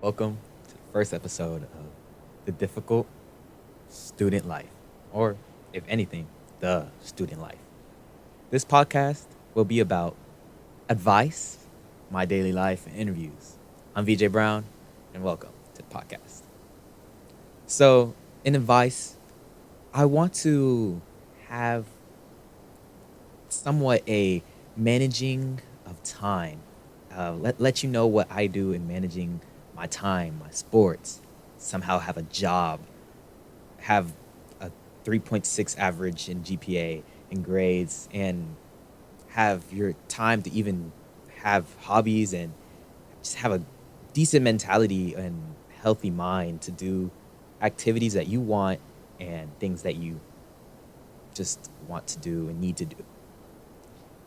Welcome to the first episode of The Difficult Student Life, or if anything, The Student Life. This podcast will be about advice, my daily life, and interviews. I'm VJ Brown, and welcome to the podcast. So, in advice, I want to have somewhat a managing of time. Let you know what I do in managing my time, my sports, somehow have a job, have a 3.6 average in GPA and grades, and have your time to even have hobbies and just have a decent mentality and healthy mind to do activities that you want and things that you just want to do and need to do.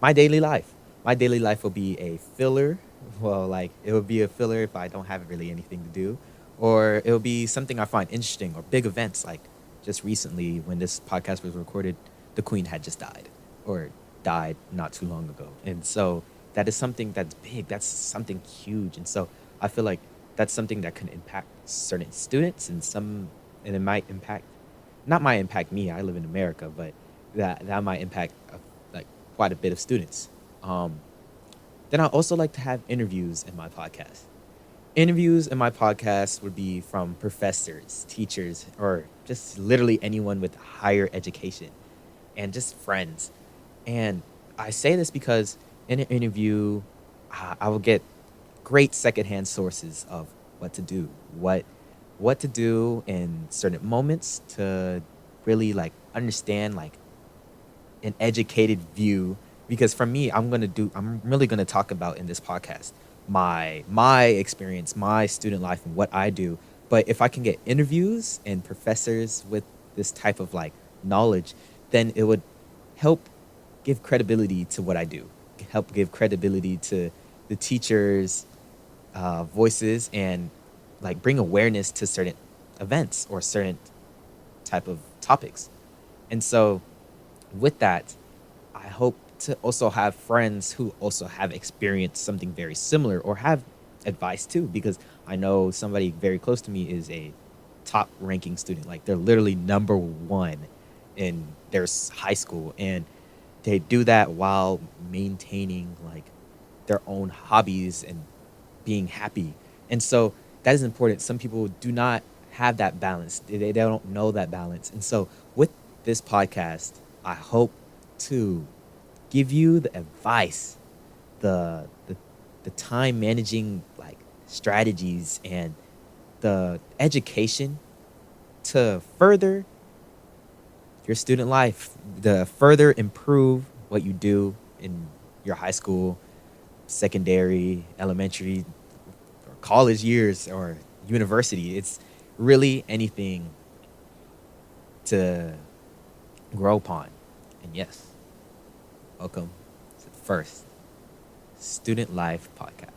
My daily life. My daily life will be a filler. Well, like it will be a filler if I don't have really anything to do, or it will be something I find interesting or big events. Like just recently, when this podcast was recorded, the Queen had just died, or died not too long ago, and so that is something that's big. That's something huge, and so I feel like that's something that can impact certain students and it might impact, not might impact me. I live in America, but that might impact like quite a bit of students. Um, then I also like to have interviews in my podcast. Interviews in my podcast would be from professors, teachers, or just literally anyone with higher education and just friends. And I say this because in an interview, I will get great secondhand sources of what to do, what to do in certain moments to really like understand like an educated view, because for me I'm really going to talk about in this podcast my experience, my student life, and what I do. But if I can get interviews and professors with this type of like knowledge, then it would help give credibility to what I do, help give credibility to the teachers voices, and like bring awareness to certain events or certain type of topics. And so with that, I hope to also have friends who also have experienced something very similar or have advice too, because I know somebody very close to me is a top ranking student. Like they're literally number one in their high school, and they do that while maintaining like their own hobbies and being happy. And so that is important. Some people do not have that balance. They don't know that balance. And so with this podcast, I hope to give you the advice, the the time managing like strategies and the education to further your student life, to further improve what you do in your high school, secondary, elementary, or college years, or university. It's really anything to grow upon. And yes, welcome to the first Student Life podcast.